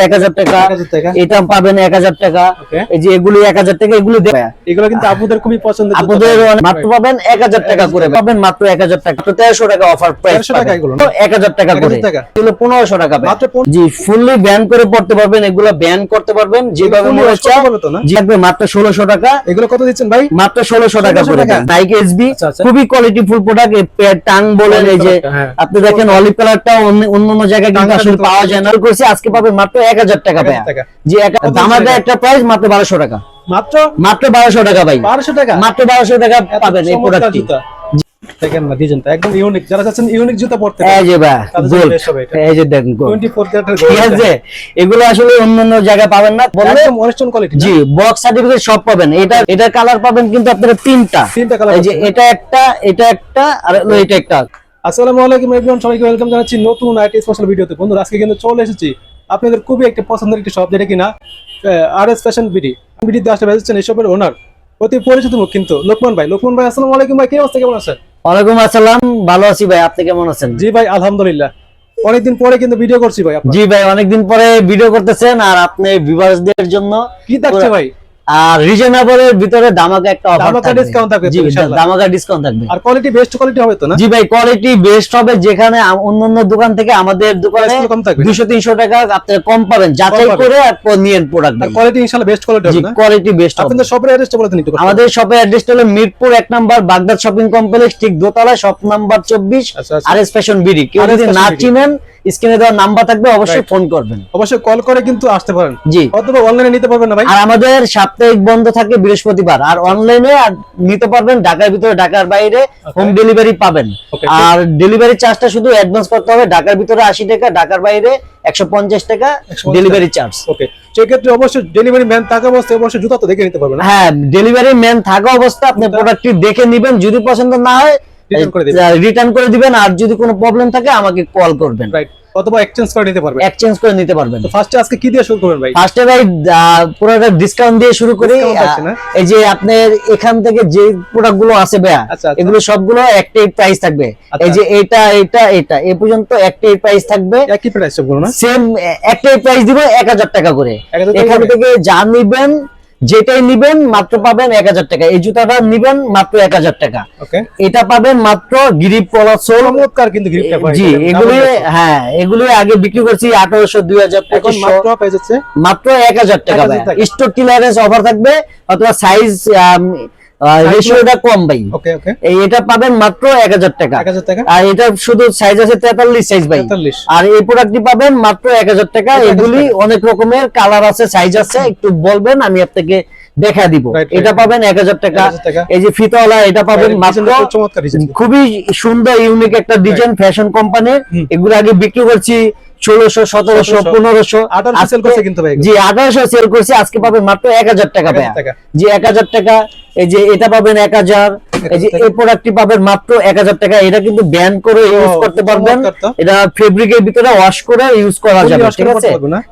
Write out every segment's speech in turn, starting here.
1000 টাকা, এটা পাবেন 1000 টাকা। এই যে এগুলি 1000 টাকা, এগুলো এগুলো কিন্তু আপুদের খুবই পছন্দের, আপুদের মাত্র পাবেন 1000 টাকা করে, পাবেন মাত্র 1000 টাকা, 1300 টাকা অফার প্রাইস, 1300 টাকা এগুলো 1000 টাকা করে, এগুলো 1500 টাকা জি, ফুললি ব্যান করে পড়তে পারবেন, এগুলো ব্যান করতে পারবেন যেভাবে মনে হচ্ছে জি, লাগবে মাত্র 1600 টাকা। এগুলো কত দিচ্ছেন ভাই? মাত্র 1600 টাকা করে নাইকি এসবি, খুবই কোয়ালিটি ফুল প্রোডাক্ট। টাং বলেন, এই যে আপনি দেখেন অলিভ কালারটা অন্য জায়গায় কিন্তু আসলে পাওয়া যায় না, করছি আজকে পাবেন মাত্র 1000 টাকা ভাই জি, দামাকা একটা প্রাইস মাত্র 1200 টাকা, মাত্র 1200 টাকা ভাই, 1200 টাকা, মাত্র 1200 টাকা পাবেন এই প্রোডাক্টটি। দেখেন না, ডিজাইনটা একদম ইউনিক, যারা চাচ্ছেন ইউনিক জুতা পরতে, এই যে ভাই গোল্ড, এই যে দেখেন 24 ক্যারেটের ঠিক আছে, এগুলো আসলে অন্য জায়গায় পাবেন না, বললে একদম অরিজিনাল কোয়ালিটি জি, বক্স সার্টিফিকেট সব পাবেন। এটার কালার পাবেন কিন্তু আপনারা তিনটা কালার, এই যে এটা একটা, এটা একটা, আর এটা একটা। আসসালামু আলাইকুম এভরিওয়ান, সবাইকে ওয়েলকাম জানাচ্ছি নতুন আইটি স্পেশাল ভিডিওতে। বন্ধুরা, আজকে কিন্তু চলে এসেছি আপনাদের খুবই একটা পছন্দের একটি শপ, যেটা কিনা আরএস ফ্যাশন বিডিতে আসলে বেচছেন। এই শপের ওনার অতি পরিচিত মুখ কিন্তু লোকমান ভাই। লোকমান ভাই, আসসালামু আলাইকুম ভাই, কি অবস্থা, কেমন আছেন? ওয়ালাইকুম আসসালাম, ভালো আছি ভাই, আপনি কেমন আছেন? জি ভাই, আলহামদুলিল্লাহ। অনেকদিন পরে কিন্তু ভিডিও করছি ভাই। জি ভাই, অনেকদিন পরে ভিডিও করতেছেন, আর আপনি ভিউয়ার্সদের জন্য কি থাকছে ভাই? আর রিজনেবলের ভিতরে দামাকা একটা অফার থাকবে, দামাকা ডিসকাউন্ট থাকবে জি ইনশাআল্লাহ, দামাকা ডিসকাউন্ট থাকবে। আর কোয়ালিটি বেস্ট কোয়ালিটি হবে তো না? জি ভাই, কোয়ালিটি বেস্ট হবে, যেখানে অন্যান্য দোকান থেকে আমাদের দোকানে 200-300 টাকা আপনারা কম পাবেন, যাচাই করে নিয়েন প্রোডাক্ট। আর কোয়ালিটি ইনশাআল্লাহ বেস্ট কোয়ালিটি হবে না? জি, কোয়ালিটি বেস্ট হবে। আপনাদের শপের অ্যাড্রেসটা বলে দিন একটু। আমাদের শপের অ্যাড্রেসটা হলো Mirpur 1 number Baghdad shopping complex, ঠিক দোতলা, shop number 24, RS fashion BD. কেউ যদি না চিনেন, স্ক্রিনে দেওয়া নাম্বার থাকবে, অবশ্যই ফোন করবেন, অবশ্যই কল করে কিন্তু আসতে পারেন। জি, অথবা অনলাইনে নিতে পারবেন না ভাই? আর আমাদের সাপ্তাহিক বন্ধ থাকে বৃহস্পতিবার, আর অনলাইনে নিতে পারবেন, ঢাকার ভিতরে ঢাকার বাইরে হোম ডেলিভারি পাবেন। আর ডেলিভারি চার্জটা শুধু অ্যাডভান্স করতে হবে, ঢাকার ভিতরে 80 টাকা, ঢাকার বাইরে 150 টাকা ডেলিভারি চার্জ। ওকে, সেক্ষেত্রে অবশ্যই ডেলিভারি ম্যান থাকা অবস্থায় অবশ্যই জুতা তো দেখে নিতে পারবেন। হ্যাঁ, ডেলিভারি ম্যান থাকা অবস্থা আপনি প্রোডাক্টটি দেখে নেবেন, যদি পছন্দ না হয় রিটার্ন করে দিবেন, আর যদি কোনো প্রবলেম থাকে আমাকে কল করবেন, রাইট, অথবা এক্সচেঞ্জ করে নিতে পারবেন, এক্সচেঞ্জ করে নিতে পারবেন। তো ফার্স্টে আজকে কি দিয়ে শুরু করবেন ভাই? ফার্স্টে ভাই পুরোটা ডিসকাউন্ট দিয়ে শুরু করি। এই যে আপনার এখান থেকে যে প্রোডাক্টগুলো আছে ভাই, এগুলো সবগুলো একটাই প্রাইস থাকবে। এই যে এটা এটা এটা এই পর্যন্ত একটাই প্রাইস থাকবে, একই প্রাইস সবগুলো না? সেম একটাই প্রাইস দিব, 1000 টাকা করে। এখান থেকে যা নিবেন, যেটাই নিবেন মাত্র পাবেন 1000 টাকা। এই জুতাটা নিবেন মাত্র 1000 টাকা, এটা পাবেন মাত্র গ্রিপ পলা সোল, চমৎকার কিন্তু গ্রিপটা পাই। জি, এগুলো হ্যাঁ, এগুলো আগে বিক্রি করছি 1800, 2000, এখন মাত্র পেয়ে যাচ্ছে মাত্র 1000 টাকা। স্টক ক্লিয়ারেন্স অফার থাকবে, অথবা সাইজ রেশিওটা কম ভাই। ওকে ওকে, এটা পাবেন মাত্র 1000 টাকা, 1000 টাকা। আর এটা শুধু সাইজ আছে 43 সাইজ ভাই, 43। আর এই প্রোডাক্টটি পাবেন মাত্র 1000 টাকা। এগুলি অনেক রকমের কালার আছে, সাইজ আছে, একটু বলবেন আমি আপনাকে দেখা দিব। এটা পাবেন 1000 টাকা। এই যে ফিতাওয়ালা, এটা পাবেন মাত্র, খুবই সুন্দর ইউনিক একটা ডিজাইন, ফ্যাশন কোম্পানির। এগুলো আগে বিক্রি করছি 1600, 1700, 1500, 1800 সেল করছে কিন্তু ভাই। জি, 1800 সেল করছি, আজকে পাবেন মাত্র 1000 টাকা ভাই। জি, 1000 টাকা। এই যে এটা পাবেন 1000, এই যে এই প্রোডাক্টটি পাবেন মাত্র 1000 টাকা। এটা কিন্তু ব্যান করে ইউজ করতে পারবেন, এটা ফেব্রিকের ভিতরে ওয়াশ করে ইউজ করা যাবে, ঠিক আছে?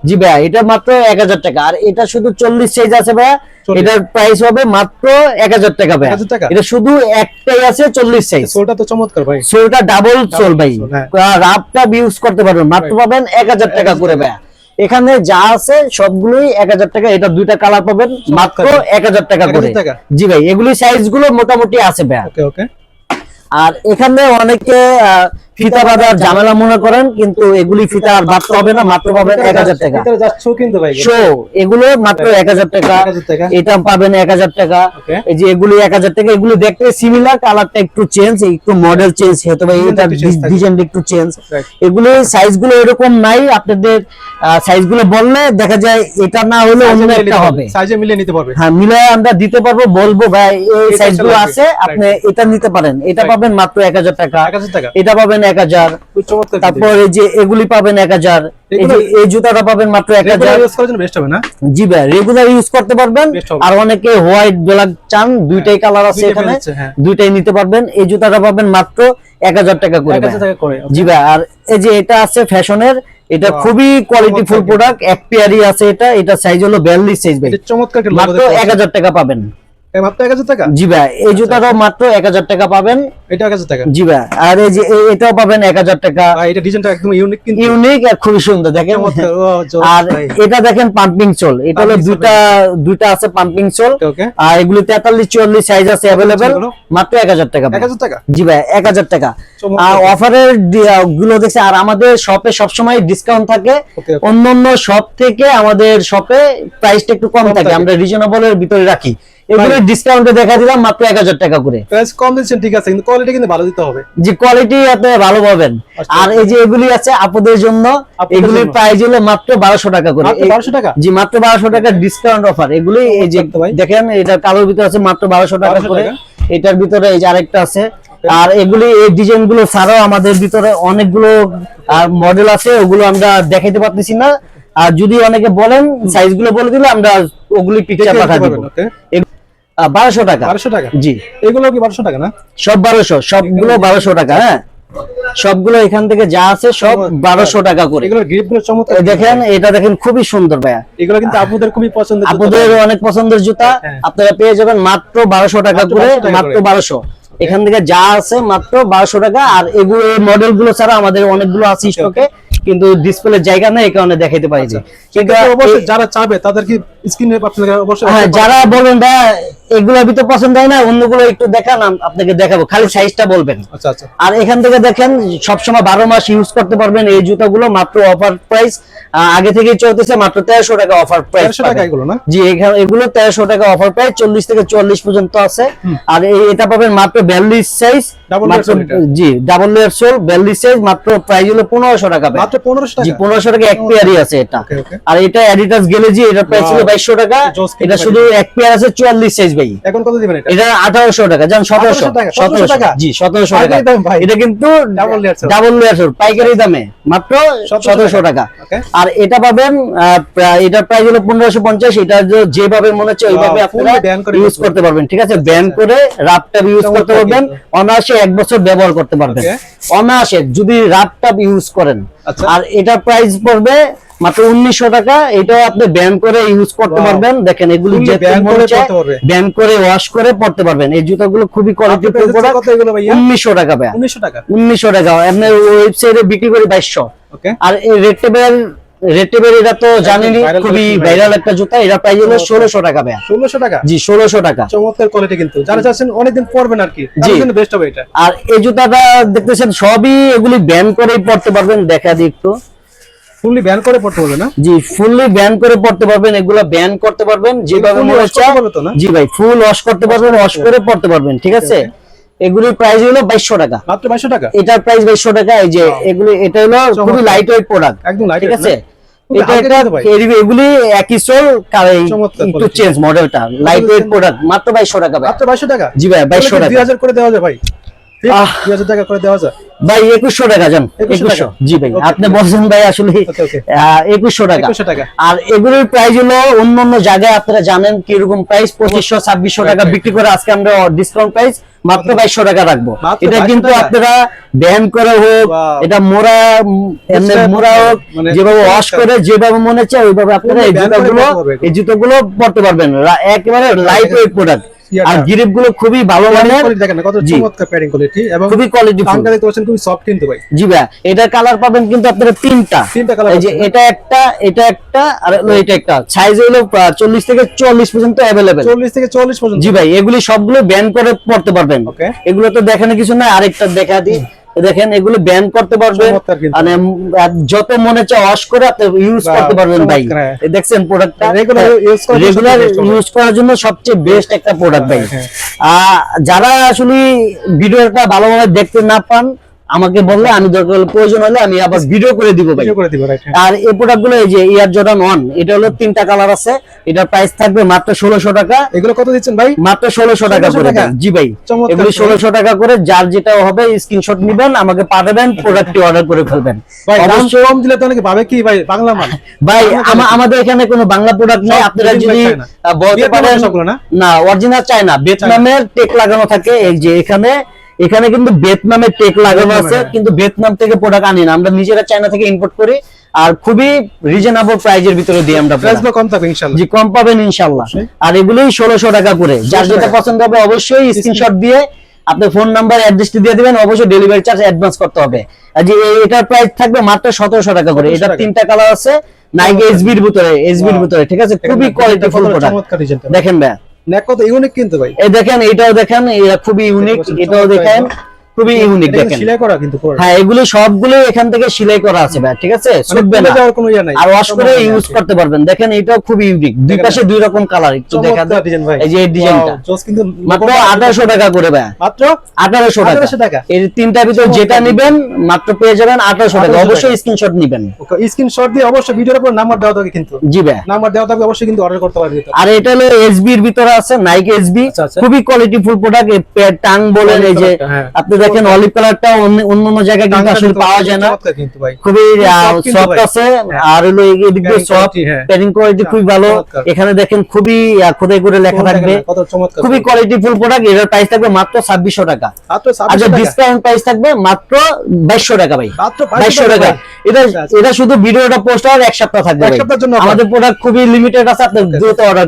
জি ভাই, এটা মাত্র 1000 টাকা। আর এটা শুধু 40 সাইজ আছে ভাই, এটার প্রাইস হবে মাত্র 1000 টাকা ভাই। এটা শুধু একটাই আছে 40 সাইজ। সোলটা তো চমৎকার ভাই, সোলটা ডাবল সোল ভাই, রাফটা ইউজ করতে পারবেন, মাত্র পাবেন 1000 টাকা করে ভাই। এখানে যা আছে সবগুলোই 1000 টাকা। এটা দুইটা কালার পাবেন মাত্র 1000 টাকা করে। জি ভাই, এগুলি সাইজ গুলো মোটামুটি আছে ভাই। ওকে ওকে। আর এখানে অনেকে ফিতা বাঁধার ঝামেলা মনে করেন, কিন্তু এগুলি ফিতা আর বাঁধতে হবে না, মাত্র পাবেন 1000 টাকা। শো এগুলো মাত্র 1000 টাকা, এটা পাবেন 1000 টাকা। এই যে এগুলি 1000 টাকা। এগুলো দেখতে সিমিলার, কালারটা একটু চেঞ্জ, একটু মডেল চেঞ্জ হতে পারে, এটা ডিজাইনটা একটু চেঞ্জ। এগুলো সাইজ গুলো এরকম নাই, আপনাদের সাইজ গুলো বললে দেখা যায় এটা না হলে অন্য একটা হবে, সাইজে মিলিয়ে নিতে পারবে। হ্যাঁ, মিলিয়ে আমরা দিতে পারবো, বলবো ভাই এই সাইজ গুলো আছে, আপনি এটা নিতে পারেন। এটা পাবেন মাত্র 1000 টাকা, এটা পাবেন 1000। তারপর এই যে এগুলি পাবেন 1000। এই যে এই জুতাটা পাবেন মাত্র 1000। ইউজ করার জন্য বেস্ট হবে না? জি ভাই, রেগুলার ইউজ করতে পারবেন। আর অনেকে হোয়াইট ব্ল্যাক চান, দুইটাই কালার আছে এখানে, দুইটাই নিতে পারবেন। এই জুতাটা পাবেন মাত্র 1000 টাকা করে। জি ভাই, আর এই যে এটা আছে ফ্যাশনের, এটা খুবই কোয়ালিটি ফুল প্রোডাক্ট, এক পেয়ারই আছে। এটা সাইজ হলো 42 সাইজ ভাই, চমৎকার, মাত্র 1000 টাকা পাবেন। মাত্র 1000 টাকা। জি ভাই, এই জুতাটাও মাত্র 1000 টাকা পাবেন। এটা 1000 টাকা। জি ভাই, আর এই যে এটাও পাবেন 1000 টাকা। ভাই এটা ডিজাইনটা একদম ইউনিক, কিন্তু ইউনিক আর খুবই সুন্দর দেখেন। আর এটা দেখেন পাম্পিং সোল, এটা হলো দুইটা আছে পাম্পিং সোল। আর এগুলি 43 44 সাইজ আছে अवेलेबल, মাত্র 1000 টাকা। 1000 টাকা। জি ভাই 1000 টাকা। আর অফারের গুলো দেখছে, আর আমাদের শপে সবসময় ডিসকাউন্ট থাকে, অন্যান্য শপ থেকে আমাদের শপে প্রাইসটা একটু কম থাকে, আমরা রিজনেবলের ভিতরে রাখি। এগুলো ডিসকাউন্টে দেখা দিলাম মাত্র 1000 টাকা করে। প্রাইস কম দিচ্ছেন ঠিক আছে, কিন্তু কোয়ালিটি কিন্তু ভালো দিতে হবে। জি, কোয়ালিটি আপনি ভালো পাবেন। আর এই যে এগুলি আছে আপুদের জন্য, এগুলির প্রাইস হলো মাত্র 1200 টাকা করে। 1200 টাকা? জি, মাত্র 1200 টাকা ডিসকাউন্ট অফার। এগুলি এই যে দেখেন, এটা কালোর ভিতরে আছে মাত্র 1200 টাকা করে। এটার ভিতরে এই যে আরেকটা আছে। আর এগুলি এই ডিজাইন গুলো ছাড়াও আমাদের ভিতরে অনেকগুলো মডেল আছে, ওগুলো আমরা দেখাইতে পারতেছি না। আর যদি অনেকে বলেন সাইজ গুলো বলে দিলে আমরা ওগুলি পিকচার পাঠা দিব। 1200 টাকা। 1200 টাকা? জি। এগুলো কি 1200 টাকা না? সব 1200, সবগুলো 1200 টাকা। হ্যাঁ, সবগুলো এখান থেকে যা আছে সব 1200 টাকা করে। এগুলো গ্রিপ গুলো চমৎকার দেখেন, এটা দেখেন খুবই সুন্দর ভাইয়া। এগুলো কিন্তু আপুদের খুবই পছন্দের, আপুদের অনেক পছন্দের জুতা। আপনারা পেয়ে যাবেন মাত্র 1200 টাকা করে, মাত্র 1200। এখান থেকে যা আছে মাত্র 1200 টাকা। আর এগুলো এই মডেল গুলো ছাড়া আমাদের অনেকগুলো আছে স্টকে, কিন্তু ডিসপ্লে জায়গা নেই, এই কারণে দেখাইতে পারি না। কিন্তু অবশ্যই যারা চাবে তাদের কি স্ক্রিনে আপনারা অবশ্যই, হ্যাঁ, যারা বলেন ভাই এগুলোর ভিতরে পছন্দ হয় না, অন্যগুলো একটু দেখান, আপনাকে দেখাবো, খালি সাইজটা বলবেন। আচ্ছা আচ্ছা। আর এখান থেকে দেখেন সবসময় 12 মাস ইউজ করতে পারবেন এই জুতাগুলো, মাত্র অফার প্রাইস আগে থেকে চলতেছে, মাত্র 1300 টাকা অফার প্রাইস। 1300 টাকা এগুলো না? জি, এগুলো 1300 টাকা অফার প্রাইস, 40 থেকে 44 পর্যন্ত আছে। আর এটা পাবেন মাত্র 42 সাইজ, জি ডাবল লেয়ার সোল, 42 সাইজ, মাত্র প্রাইস হলো 1500 টাকা। মাত্র 1500 টাকা? জি, 1500 টাকা এক পেয়ারই আছে এটা। আর এটা অ্যাডিডাস গেলেজি, এটা প্রাইস ছিল 2200 টাকা। এটা শুধু এক পেয়ার আছে 44 সাইজ ভাই। এখন কত দিবেন এটা? এটা 1800 টাকা, জান 1700 টাকা। 1700 টাকা? জি 1700 টাকা। এটা কিন্তু ডাবল লেয়ার সোল পাইকারি দামে মাত্র 1700 টাকা। আর এটা পাবেন, এটা প্রাইস হলো 1550। এটা যেভাবে মনে হচ্ছে ওইভাবে আপনারা ইউজ করতে পারবেন, ঠিক আছে? ব্যান করে রাফ ট্যাপ ইউজ করতে পারবেন, অনায়াসে 1 বছর ব্যবহার করতে পারবেন, অনায়াসে যদি রাফ ট্যাপ ইউজ করেন। আর এটা প্রাইস পড়বে মাত্র 1900 টাকা। এটা আপনি ব্যান করে ইউজ করতে পারবেন। দেখেন এগুলি যে ব্যান করে ওয়াশ করে পড়তে পারবেন। এই জুতাগুলো খুবই কোয়ালিটিফুল প্রোডাক্ট। 1900 টাকা ভাই। 1900 টাকা? 1900 টাকা। আপনি ওয়েবসাইটে বিক্রি করে 2200। আর এই রেড টেবেল এটা তো জানেনই, খুবই ভাইরাল একটা জুতা। এটা প্রাইস হলো 1600 টাকা ভাই। 1600 টাকা? জি 1600 টাকা। চমৎকার কোয়ালিটি, কিন্তু যারা চাচ্ছেন অনেকদিন পরবেন আর কি, তাদের জন্য বেস্ট হবে এটা। আর এই জুতাটা দেখতেছেন সবই এগুলি ব্যান করেই পড়তে পারবেন। দেখা দিই একটু, ফুললি ব্যান করে পড়তে হবে না? জি, ফুললি ব্যান করে পড়তে পারবেন। এগুলো ব্যান করতে পারবেন যেভাবে মনে হচ্ছে। জি ভাই, ফুল ওয়াশ করতে পারবেন, ওয়াশ করে পড়তে পারবেন, ঠিক আছে? এগুলির প্রাইস হলো 2200 টাকা। মাত্র 2200 টাকা? এটার প্রাইস 2200 টাকা। এই যে এগুলি, এটা হলো খুবই লাইট ওয়েট প্রোডাক্ট, একদম লাইট, ঠিক আছে? এগুলি একই সোল, একটু চেঞ্জ মডেলটা, লাইট ওয়েট প্রোডাক্ট, মাত্র 2200 টাকা। মাত্র 2200 টাকা? জি ভাই 2200 টাকা। 2000 করে দেওয়া যায় ভাই? 2000 টাকা করে দেওয়া যায় ভাই? 2100 টাকা জান। 2100? জি ভাই, আপনি বলছেন ভাই আসলে 2100 টাকা। 2100 টাকা। আর এগুলোর প্রাইস হলো অন্যান্য জায়গায় আপনারা জানেন কি রকম প্রাইস, 2500 2600 টাকা বিক্রি করে, আজকে আমরা ডিসকাউন্ট প্রাইস মাত্র 2200 টাকা রাখবো। এটা কিন্তু আপনারা ব্যান করে হোক, এটা মোড়া এমনি মোড়া হোক, যেভাবে ওয়াশ করে যেভাবে মনে হচ্ছে ওইভাবে আপনারা এই জুতোগুলো পড়তে পারবেন। একেবারে লাইট ওয়েট প্রোডাক্ট। আর গ্রিপ গুলো খুবই ভালো মানের, দেখেন কত চমৎকার প্যাডিং কোয়ালিটি এবং খুবই কোয়ালিটি। টাঙ্গা দেখতে পাচ্ছেন খুবই সফট কিন্তু ভাই। জি ভাই, এটার কালার পাবেন কিন্তু আপনারা তিনটা কালার। এই যে এটা একটা, এটা একটা, আর এটা একটা। সাইজ হলো 40 থেকে 44 পর্যন্ত अवेलेबल। 40 থেকে 44 পর্যন্ত? জি ভাই, এগুলি সবগুলো ব্যান করে পড়তে পারবেন। এগুলো তো দেখানো কিছু না, আরেকটা দেখা দিই। দেখেন এগুলো ব্যান করতে পারবেন, মানে যত মনে চায় ওয়াশ করে আপনি ইউজ করতে পারবেন ভাই। দেখছেন প্রোডাক্টটা রেগুলার ইউজ করার জন্য সবচেয়ে বেস্ট একটা প্রোডাক্ট ভাই। যারা আসলে ভিডিওটা ভালোভাবে দেখতে না পান, আমাকে বললে আমি দরকার হলে, প্রয়োজন হলে আমি আবার ভিডিও করে দিব ভাই। আর এই প্রোডাক্টগুলো এই যে এয়ার জর্ডান 1, এটা হলো 3টা কালার আছে। এটার প্রাইস থাকবে মাত্র 1600 টাকা। এগুলো কত দিচ্ছেন ভাই? মাত্র 1600 টাকা করে। জি ভাই, এগুলো 1600 টাকা করে। যার যেটা হবে স্ক্রিনশট নেবেন, আমাকে পাঠাবেন, প্রোডাক্টটি অর্ডার করে ফেলবেন। ভাই অবশ্যই কম দিলে তো অনেকে ভাবে কি ভাই বাংলা মাল। ভাই আমাদের এখানে কোনো বাংলা প্রোডাক্ট নাই। আপনারা যদি বলতে পারেন না, অরিজিনাল চায় না, ভিয়েতনামের টেক লাগানো থাকে। এই যে এখানে কিন্তু ভিয়েতনামের টেক লাগানো আছে, কিন্তু ভিয়েতনাম থেকে প্রোডাক্ট আনি না, আমরা নিজেরা চায়না থেকে ইম্পোর্ট করি। আর খুবই রিজনেবল প্রাইজের ভিতরে দিই আমরা প্রাইস কম থাকবে ইনশাআল্লাহ। জি কম পাবেন ইনশাআল্লাহ। আর এগুলোই 1600 টাকা করে, যার যেটা পছন্দ হবে অবশ্যই স্ক্রিনশট দিয়ে আপনার ফোন নাম্বার অ্যাড্রেসটি দিয়ে দিবেন, অবশ্যই ডেলিভারি চার্জ অ্যাডভান্স করতে হবে। আর যে এটার প্রাইস থাকবে মাত্র 1700 টাকা করে। এটা তিনটা কালার আছে, নাইকি এসবির ভিতরে ঠিক আছে, খুবই কোয়ালিটিফুল প্রোডাক্ট। দেখেন ভাই নেক কত ইউনিক কিন্তু ভাই, এই দেখেন এটাও দেখেন, এটা খুবই ইউনিক, এটাও দেখেন খুবই ইউনিক। দেখেন সেলাই করা কিন্তু পুরো, হ্যাঁ এগুলো সবগুলো এখান থেকে সেলাই করা আছে ভাই, ঠিক আছে, ছুটবে না কোনো ইয়া নাই আর ওয়াশ করে ইউজ করতে পারবেন। দেখেন এটাও খুবই ইউনিক, দুই পাশে দুই রকম কালার, একটু দেখেন এই যে এই ডিজাইনটা মাত্র 1800 টাকা করে ভাই, মাত্র 1800 টাকা। এই তিনটার ভিতর যেটা নেবেন মাত্র পেয়ে যাবেন 1800 টাকা। অবশ্যই স্ক্রিনশট নেবেন, স্ক্রিনশট দিয়ে অবশ্যই ভিডিওর উপর নাম্বার দেওয়া থাকবে কিন্তু। জি ভাই নাম্বার দেওয়া থাকবে, অবশ্যই কিন্তু অর্ডার করতে পারবেন। আর এটা হলো এসবি এর ভিতরে আছে, নাইকি এসবি, খুবই কোয়ালিটিফুল প্রোডাক্ট। টাং বলেন, এই যে আপনি দেখেন অলিভ কালারটা অন্য জায়গায় কিন্তু আসলে পাওয়া যায় না, খুবই সফট আছে। আর হলো এদিক দিয়ে সফট, প্যাডিং কোয়ালিটি খুবই ভালো। এখানে দেখেন খুবই খোদাই করে লেখা থাকবে, খুবই কোয়ালিটিফুল প্রোডাক্ট। এটার প্রাইস থাকবে মাত্র 2600 টাকা। আচ্ছা ডিসকাউন্ট প্রাইস থাকবে মাত্র 2200 টাকা ভাই, 2200 টাকা। এটা শুধু ভিডিওটা পোস্ট হওয়ার এক সপ্তাহ থাকবে ভাই। আমাদের প্রোডাক্ট খুবই লিমিটেড আছে, আপনি দ্রুত অর্ডার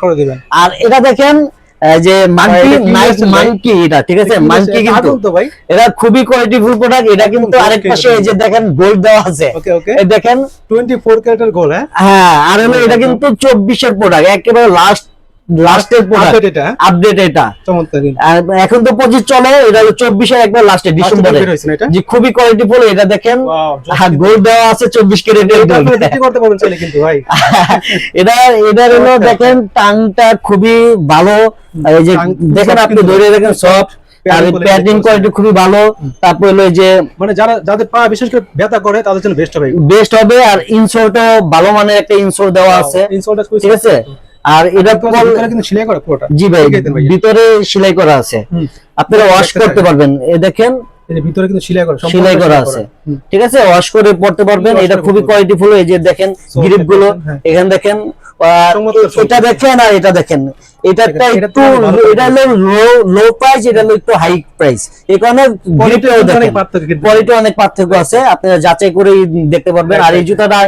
করে দিবেন। আর এটা দেখেন যে মাঙ্কি, এটা ঠিক আছে, মাঙ্কি কিন্তু এটা খুবই কোয়ালিটিফুল প্রোডাক্ট। এটা কিন্তু আরেক পাশে এই যে দেখেন গোল্ড দেওয়া আছে, এই দেখেন 24 ক্যারেটের গোল্ড। হ্যাঁ আর হলো এটা কিন্তু 24 এর প্রোডাক্ট, একেবারে লাস্টের প্রোডাক্ট, আপডেট এটা চমৎকার। এখন তো 25 চলে, এটা হলো 24 এর একবার লাস্টে ডিসেম্বরে, যে খুবই কোয়ালিটিফুল। এটা দেখেন গোল্ড দেওয়া আছে 24 ক্যারেটের গোল্ড, বিক্রি করতে পারবেন চাইলে কিন্তু ভাই। এটা হলো দেখেন টাংটা খুবই ভালো, এই যে দেখেন আপনি ধরে দেখেন সফট, আর প্যাডিং কোয়ালিটি খুবই ভালো। তারপর হলো যে মানে যাদের পা বিশেষ করে ব্যথা করে তাদের জন্য বেস্ট হবে। আর ইনসোলটাও ভালো মানের একটা ইনসোল দেওয়া আছে, ঠিক আছে। আর এটা কিন্তু সেলাই করা পুরোটা, জি ভাই ভিতরে সেলাই করা আছে, আপনারা ওয়াশ করতে পারবেন। এই দেখেন ভিতরে কিন্তু সেলাই করা আছে, ঠিক আছে, ওয়াশ করে পড়তে পারবেন। এটা খুবই কোয়ালিটিফুল। এই যে দেখেন গ্রিপ গুলো, এখানে দেখেন, এটা দেখেন আর এটা দেখেন, এটা একটু এটা হলো লো প্রাইস, এটা হলো একটু হাই প্রাইস। এই কারণে কোয়ালিটি অনেক পার্থক্য আছে, আপনারা যাচাই করে দেখতে পারবেন। আর এই জুতাটা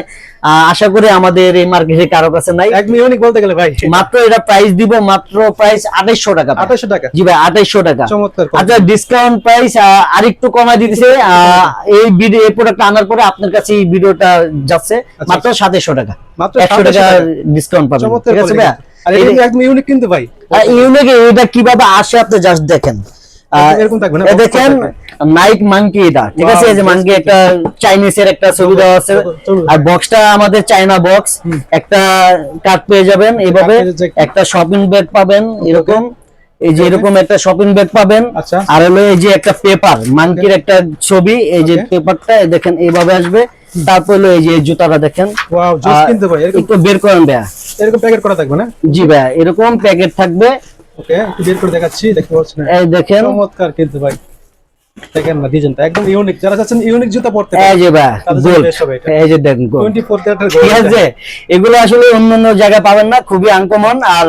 আশা করি আমাদের এই মার্কেটে কারো কাছে নাই, ইউনিক বলতে গেলে ভাই। মাত্র এটা প্রাইস দিব মাত্র প্রাইস 2800 টাকা। 2800 টাকা, জি ভাই 2800 টাকা। আচ্ছা ডিসকাউন্ট প্রাইস আরেকটু কমায় দিতেছে, এই ভিডিও এই প্রোডাক্ট আনার পরে আপনার কাছে এই ভিডিওটা যাচ্ছে মাত্র 2700 টাকা, মাত্র 100 টাকা ডিসকাউন্ট পাবেন, ঠিক আছে ভাই। আর এটা একদম ইউনিক কিন্তু ভাই, ইউনিক। এটা কিভাবে আসে আপনি জাস্ট দেখেন, এরকম থাকবে না, দেখেন নাইক মাঙ্কি, এটা ঠিক আছে, এই যে মাঙ্কি একটা চাইনিজের একটা ছবি দেওয়া আছে। আর বক্সটা আমাদের চায়না বক্স, একটা কার্ড পেয়ে যাবেন এইভাবে, একটা শপিং ব্যাগ পাবেন এরকম, এই যে এরকম একটা শপিং ব্যাগ পাবেন। আর হলো এই যে একটা পেপার, মাঙ্কির একটা ছবি, এই যে পেপারটা দেখেন এইভাবে আসবে। তারপর হলো এই যে জুতাটা দেখেন, ওয়াও জোস কিন্তু ভাই। একটু বের করেন ভাই, এরকম প্যাকেট করা থাকবে না? জি ভাই এরকম প্যাকেট থাকবে। ওকে একটু বের করে দেখাচ্ছি, দেখতে পাচ্ছেন, এই দেখেন চমৎকার কিন্তু ভাই। দেখেন না ডিজাইনটা একদম ইউনিক, যারা চাচ্ছেন ইউনিক জুতা পরতে, এই যে ভাই গোল্ড, এই যে দেখেন 24 ক্যারেটের গোল্ড, ঠিক আছে। এগুলো আসলে অন্যান্য জায়গায় পাবেন না, খুবই আনকমন। আর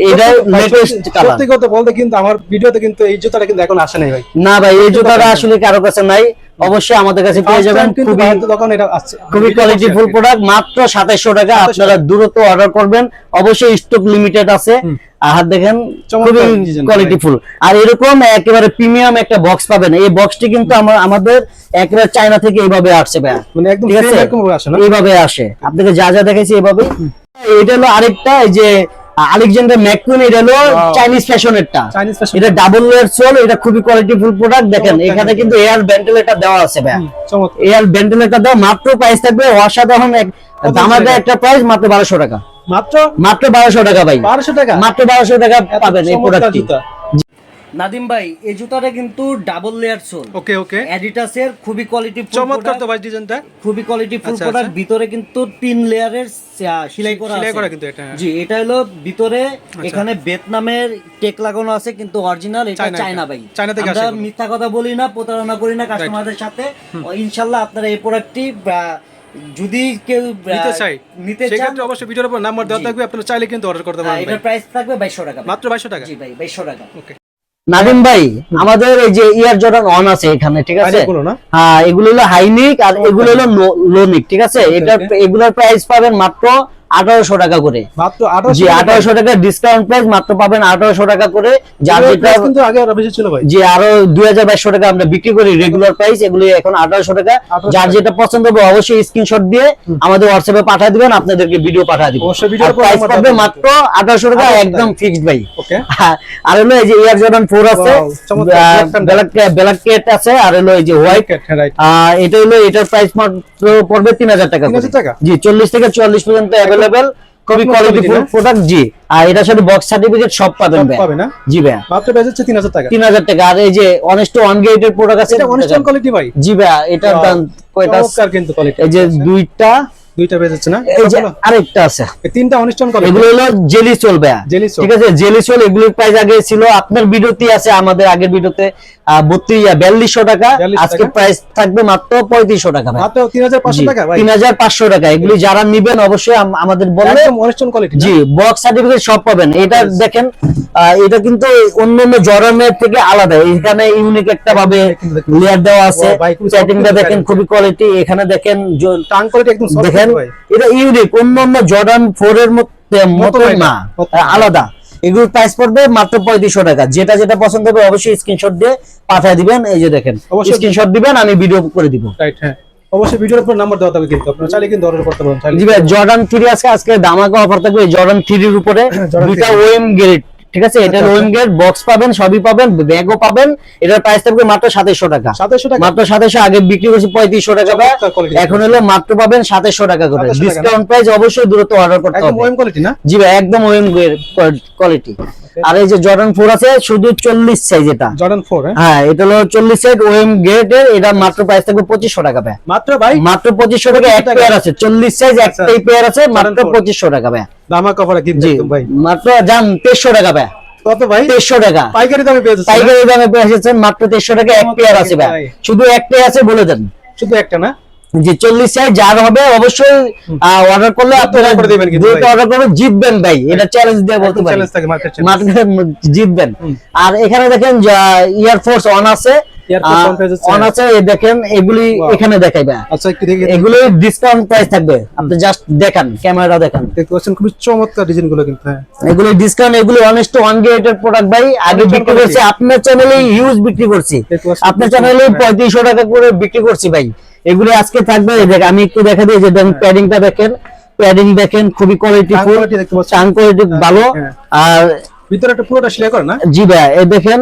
এটা লেটেস্ট কালার। সত্যি কথা বলতে কিন্তু আমার ভিডিওতে কিন্তু এই জুতাটা কিন্তু এখন আসে নাই ভাই। না ভাই এই জুতাটা আসলে কারো কাছে নাই, অবশ্যই আমাদের কাছে পেয়ে যাবেন। খুবই কোয়ালিটিফুল প্রোডাক্ট, মাত্র 2700 টাকা। আপনারা দ্রুত অর্ডার করবেন, অবশ্যই স্টক লিমিটেড আছে। আর দেখেন খুবই কোয়ালিটিফুল। আর এরকম একেবারে প্রিমিয়াম একটা বক্স পাবেন। এই বক্সটি কিন্তু আমাদের একেবারে চায়না থেকে এইভাবে আসছে ভাই, মানে একদম এইভাবে আসে। আপনাকে যা যা দেখাইছি এইভাবে। এটা হলো আরেকটা, এই যে আলেকজান্ডার ম্যাকুইন, এটা হলো চাইনিজ ফ্যাশনেরটা, এটা ডাবল লেয়ার সোল, এটা খুবই কোয়ালিটিফুল প্রোডাক্ট। দেখেন এখানে কিন্তু এয়ার ভেন্টিলেটর দেওয়া আছে ভাই, এয়ার ভেন্টিলেটর দেওয়া। মাত্র প্রাইস থাকবে অসাধারণ এক দামাদার একটা প্রাইস, মাত্র 1200 টাকা, মাত্র 1200 টাকা ভাই, 1200 টাকা, মাত্র 1200 টাকা পাবেন এই প্রোডাক্টটি। নাদিম ভাই এই জুতাটা কিন্তু ডাবল লেয়ার সোল, ওকে ওকে, অ্যাডিডাসের খুবই কোয়ালিটিফুল, চমৎকার তো ভাই ডিজাইনটা, খুবই কোয়ালিটিফুল প্রোডাক্ট। ভিতরে কিন্তু 3 লেয়ারের সেলাই করা কিন্তু এটা, জি এটা হলো ভিতরে এখানে ভিয়েতনামের টেক লাগানো আছে, কিন্তু অরিজিনাল এটা চায়না ভাই। আমরা মিথ্যা কথা বলি না, প্রতারণা করি না কাস্টমারদের সাথে। ইনশাআল্লাহ আপনারা এই প্রোডাক্টটি যদি কেউ নিতে চান সেক্ষেত্রে অবশ্যই ভিডিওর উপর নাম্বার দেওয়া থাকবে, আপনারা চাইলে কিন্তু অর্ডার করতে পারবেন। এটা প্রাইস থাকবে 2200 টাকা, মাত্র 2200 টাকা, জি ভাই 2200 টাকা। ওকে। নাদিম ভাই আমাদের এই যে ইয়ার জর্ডান 1 আছে এখানে, ঠিক আছে? হ্যাঁ, এগুলো হলো হাইনিক আর এগুলো হলো লোনিক, ঠিক আছে? এটা এগুলোর প্রাইস পাবেন মাত্র 1800 টাকা করে, মাত্র জি 1800 টাকা ডিসকাউন্ট প্রাইস, মাত্র পাবেন 1800 টাকা করে। যার যেটা কিন্তু আগে আরো বেশি ছিল ভাই, জি আরো 2200 টাকা আমরা বিক্রি করি রেগুলার প্রাইস, এগুলো এখন 1800 টাকা। যার যেটা পছন্দ হবে অবশ্যই স্ক্রিনশট দিয়ে আমাদের হোয়াটসঅ্যাপে পাঠিয়ে দিবেন, আপনাদেরকে ভিডিও পাঠিয়ে দিব। প্রাইস পাবে মাত্র 1800 টাকা, একদম ফিক্সড ভাই। ওকে, আর হলো এই যে এয়ার জর্ডান 4 আছে, ব্ল্যাক কেট আছে, আর হলো এই যে হোয়াইট, এটা হলো এটার প্রাইস মাত্র পড়বে 3000 টাকা। জি 40 থেকে 44 পর্যন্ত अवेलेबल, খুবই কোয়ালিটিফুল প্রোডাক্ট। জি আর এটার সাথে বক্স সার্টিফিকেট সব পাবেন ভাই, জি ভাই মাত্র প্রাইস হচ্ছে 3000 টাকা। 3000 টাকা। আর এই যে অনেস্ট ওয়ান গেটের প্রোডাক্ট আছে, এটা অনেস্ট কোয়ালিটি ভাই, জি ভাই এটার দাম কয়টা? কিন্তু কোয়ালিটি এই যে দুইটা পেজ আছে না, এই যে আরেকটা আছে, এই তিনটা অনিস্টন কোয়ালিটি। এগুলো হলো জেলি সোল ভাই, ঠিক আছে? জেলি সোল এগুলোর প্রাইস আগে ছিল আপনার ভিডিওতে আছে, আমাদের আগের ভিডিওতে 4200 টাকা, আজকে প্রাইস থাকবে মাত্র 3500 টাকা ভাই, মাত্র 3500 টাকা ভাই, 3500 টাকা। এগুলি যারা নেবেন অবশ্যই আমাদের বললে, একদম অনিস্টন কোয়ালিটি, জি বক্স সার্টিফিকেট সব পাবেন। এটা দেখেন, এটা কিন্তু অন্যান্য জর্ডানের থেকে আলাদা, এখানে ইউনিক একটা ভাবে লেয়ার দেওয়া আছে, সেটিংটা দেখেন খুবই কোয়ালিটি। এখানে দেখেন টাং কোয়ালিটি একদম সফট, দেখেন এটা ইউনিক, অন্যান্য জর্ডান 4 এর মতো না, আলাদা। এগুলোর প্রাইস পড়বে মাত্র 3500 টাকা। যেটা যেটা পছন্দ হবে অবশ্যই স্ক্রিনশট দিয়ে পাঠিয়ে দিবেন। এই যে দেখেন, স্ক্রিনশট দিবেন, আমি ভিডিও করে দিব। রাইট, হ্যাঁ অবশ্যই ভিডিওর উপর নাম্বার দেওয়া থাকবে, কিন্তু আপনারা চাইলে কিন্তু অর্ডার করতে পারেন। জি ভাই জর্ডান 3 আজকে ধামাকা অফার থাকবে জর্ডান 3 এর উপরে, দুটো ওএম গ্রেড, ঠিক আছে? এটা ওএম গ্রেড বক্স পাবেন, সবই পাবেন, ব্যাগও পাবেন। এটার প্রাইস থাকবে মাত্র 2700 টাকা, 2700 টাকা, মাত্র 2700। আগে বিক্রি করছি 3500 টাকা, এখন হলো মাত্র পাবেন 2700 টাকা করে ডিসকাউন্ট প্রাইস। অবশ্যই দ্রুত অর্ডার করতে হবে, একদম ওএম কোয়ালিটি না? জি ভাই একদম ওএম কোয়ালিটি। আর এই যে জর্ডান 4 আছে শুধু 40 সাইজ, এটা জর্ডান 4, হ্যাঁ এটা হলো 40 সাইজ ওএম গ্রেডের, এটা মাত্র প্রাইস থাকবে 2500 টাকা ভাই, মাত্র ভাই মাত্র 2500 টাকা। এক পেয়ার আছে 40 সাইজ, একটাই পেয়ার আছে, মাত্র 2500 টাকা ভাই, ধামাকা অফারে কিন্তু একদম ভাই, মাত্র জান 2300 টাকা ভাই। কত ভাই? 2300 টাকা পাইকারি দামে পেয়ে যাচ্ছেন, পাইকারি দামে পেয়ে যাচ্ছেন মাত্র 2300 টাকা। এক পেয়ার আছে ভাই, শুধু একটাই আছে, বলে দেন শুধু একটা না? জি 40 সাইজ যার হবে অবশ্যই অর্ডার করলে আপনারা করে দিবেন, কিন্তু অর্ডার করলে জিতবেন ভাই, এটা চ্যালেঞ্জ দিয়ে বলতে পারি, চ্যালেঞ্জ থাকে মার্কেট জিতবেন। আর এখানে দেখেন এয়ার ফোর্স অন আছে, অন আছে, দেখেন এগুলি এখানে দেখাইবা। আচ্ছা একটু দেখি, এগুলো ডিসকাউন্ট প্রাইস থাকবে, আপনি জাস্ট দেখেন, ক্যামেরা দেখেন, দেখতে পাচ্ছেন খুব চমৎকার ডিজাইন গুলো কিন্তু। হ্যাঁ এগুলো ডিসকাউন্ট, এগুলো অনেস্ট ওয়ান গেটের প্রোডাক্ট ভাই, আগে বিক্রি করছি আপনার চ্যানেলে হিউজ বিক্রি করছি, আপনার চ্যানেলে 3500 টাকা করে বিক্রি করছি ভাই। এগুলো আজকে থাকবে, দেখ আমি একটু দেখা দিই, যে দেখেন প্যাডিংটা দেখেন, প্যাডিং দেখেন খুবই কোয়ালিটিফুল, চাং কোয়ালিটি ভালো। আর ভিতরে একটা পুরোটা সেলাই করা না? জি ভাই এই দেখেন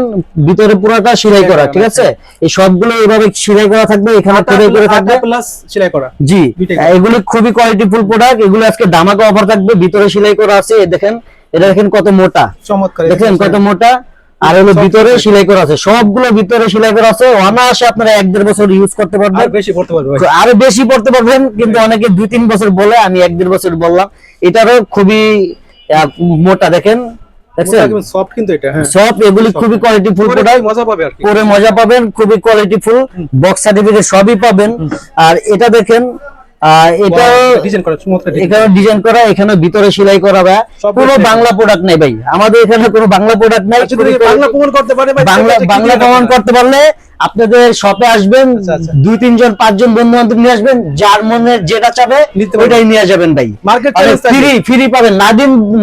ভিতরে পুরোটা সেলাই করা, ঠিক আছে? এই সবগুলো এইভাবে সেলাই করা থাকবে, এখানে সেলাই করে থাকবে প্লাস সেলাই করা। জি এগুলো খুবই কোয়ালিটিফুল প্রোডাক্ট, এগুলো আজকে ধামাকা অফার থাকবে, ভিতরে সেলাই করা আছে। এই দেখেন, এটা দেখেন কত মোটা, চমৎকার, দেখেন কত মোটা, আর হলো ভিতরে সেলাই করা আছে, সবগুলো ভিতরে সেলাই করা আছে। অনায়াসে আপনারা 1-1.5 বছর ইউজ করতে পারবেন, আর বেশি পড়তে পারবেন, আরো বেশি পড়তে পারবেন। কিন্তু অনেকে 2-3 বছর বলে, আমি 1-1.5 বছর বললাম। এটারও খুবই মোটা, দেখেন সফট, কিন্তু এটা হ্যাঁ সফট, এগুলি খুবই কোয়ালিটিফুল প্রোডাক্ট, মজা পাবে আর কি, পরে মজা পাবেন, খুবই কোয়ালিটিফুল, বক্স সার্টিফিকেট সবই পাবেন। আর এটা দেখেন, এটা ডিজাইন করা, চমৎকার এখানে ডিজাইন করা, এখানে ভিতরে সেলাই করা ভাই, কোনো বাংলা প্রোডাক্ট নাই ভাই, আমাদের এখানে কোনো বাংলা প্রোডাক্ট নাই। বাংলা প্রমাণ করতে পারে ভাই, বাংলা প্রমাণ করতে পারলে আপনাদের শপে আসবেন, 2-3 জন 5 জন বন্ধু বান্ধব নিয়ে আসবেন, যার মনে যেটা চাবে ওইটাই নিয়ে যাবেন ভাই, ফ্রি পাবেন।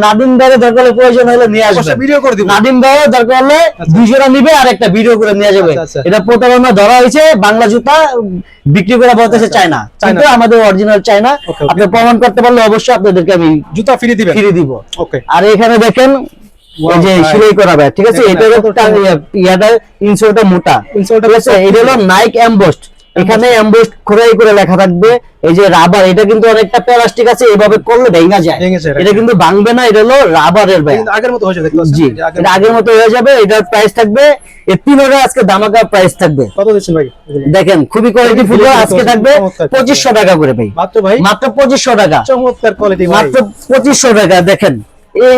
নাদিম ভাইয়ের দরকার হলে, প্রয়োজন হলে নিয়ে আসবেন, ভিডিও করে দিব। নাদিম ভাইয়ের দরকার হলে 2 জোড়া নিবে আর একটা ভিডিও করে নিয়ে যাবে। এটা প্রতারণা ধরা হয়েছে, বাংলা জুতা বিক্রি করে বলতেছে চায়না, কিন্তু আমাদের অরিজিনাল চায়না। আপনি প্রমাণ করতে পারলে অবশ্যই আপনাদেরকে আমি জুতা ফ্রি দিব। আর এখানে দেখেন এই যে সেলাই করা ভাই, ঠিক আছে? এটা ইয়াটা ইনসোলটা মোটা, ঠিক আছে? এটা হলো নাইক এমবোস্ট, এখানে এমবোস্ট খোদাই করে লেখা থাকবে। এই যে রাবার, এটা কিন্তু অনেকটা প্লাস্টিক আছে, এভাবে করলে ভেঙে যায়, এটা কিন্তু ভাঙবে না, এটা হলো রাবারের ভাই, আগের মতো হয়ে যাবে। জি এটা আগের মতো হয়ে যাবে। এটার প্রাইস থাকবে এই 3 আজকে ধামাকা প্রাইস থাকবে। কত দিচ্ছেন ভাই? দেখেন খুবই কোয়ালিটিফুল, আজকে থাকবে 2500 টাকা করে ভাই, মাত্র ভাই, মাত্র 2500 টাকা, চমৎকার কোয়ালিটি, মাত্র 2500 টাকা। দেখেন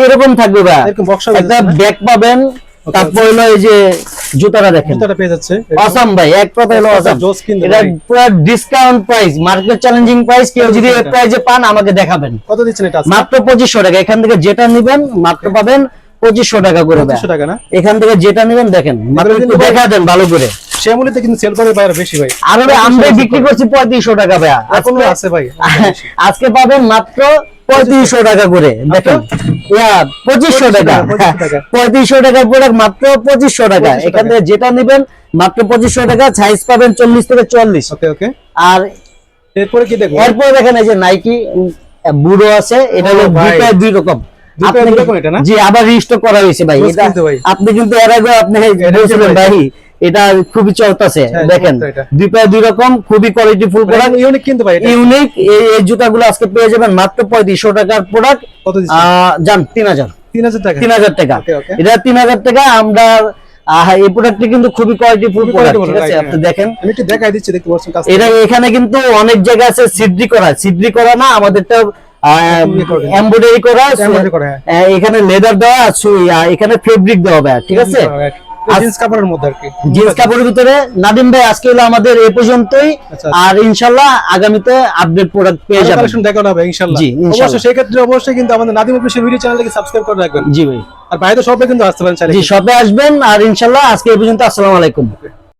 এরকম থাকবে ভাই, একটা ব্যাগ পাবেন, তারপর হলো এই যে জুতাটা দেখেন, জুতাটা পেয়ে যাচ্ছে অসাম ভাই, এক কথা হলো অসাম। এটা পুরো discount price, market challenging price. কেউ যদি এই প্রাইসে পান আমাকে দেখাবেন। কত দিচ্ছেন এটা? মাত্র 2500 টাকা। এখান থেকে যেটা নেবেন মাত্র পাবেন 2500 টাকা করে ভাই 2500 টাকা না? এখান থেকে যেটা নেবেন দেখেন মাত্র একটু দেখা দেন ভালো করে। শ্যামলীতে কিন্তু সেল করে ভাই আর বেশি ভাই। আর ভাই আমরা বিক্রি করছি 3500 টাকা ভাই এখনো আছে ভাই। আজকে পাবেন মাত্র 3500 টাকা করে দেখেন 2500 টাকা 3500 টাকার প্রোডাক্ট মাত্র 2500 টাকা এখান থেকে যেটা নেবেন মাত্র 2500 টাকা সাইজ পাবেন 40 থেকে 44। ওকে ওকে। আর এরপরে কি দেখবো? এরপরে দেখেন এই যে নাইকি বুড়ো আছে এটা হলো দুই রকম জি আবার রিস্টক করা হয়েছে ভাই এটা আপনি কিন্তু এর আগে আপনি বলছিলেন ভাই এটা খুবই চলতেছে দেখেন দুই পায়ে দুই রকম খুবই কোয়ালিটি ফুল প্রোডাক্ট ইউনিক কিন্তু ভাই ইউনিক এই জুতাগুলো আজকে পেয়ে যাবেন মাত্র 3500 টাকার প্রোডাক্ট কত দিচ্ছেন জান 3000 টাকা 3000 টাকা এটা 3000 টাকা আমরা এই প্রোডাক্টটি কিন্তু খুবই কোয়ালিটি ফুল প্রোডাক্ট ঠিক আছে আপনি দেখেন আমি একটু দেখাই দিচ্ছি দেখতে পাচ্ছেন কাজ এটা এখানে কিন্তু অনেক জায়গা আছে সিডরি করা না আমাদেরটা এমব্রয়ডারি করা এখানে লেদার দেওয়া এখানে ফেব্রিক দেওয়া ভাই ঠিক আছে জিন্স কাপড়ের মধ্যে আর কি জিন্স কাপড়ের ভিতরে নাদিম ভাই আজকে হলো আমাদের এই পর্যন্তই আর ইনশাআল্লাহ আগামীতে আপডেট প্রোডাক্ট পেয়ে যাবেন কালেকশন দেখানো হবে ইনশাআল্লাহ অবশ্যই সেই ক্ষেত্রে অবশ্যই কিন্তু আমাদের নাদিম অফিসিয়াল ভিডিও চ্যানেলকে সাবস্ক্রাইব করে রাখবেন জি ভাই আর ভাই তো শপে কিন্তু আসতে পারেন চাইলে জি শপে আসবেন আর ইনশাআল্লাহ আজকে এই পর্যন্ত আসসালামু আলাইকুম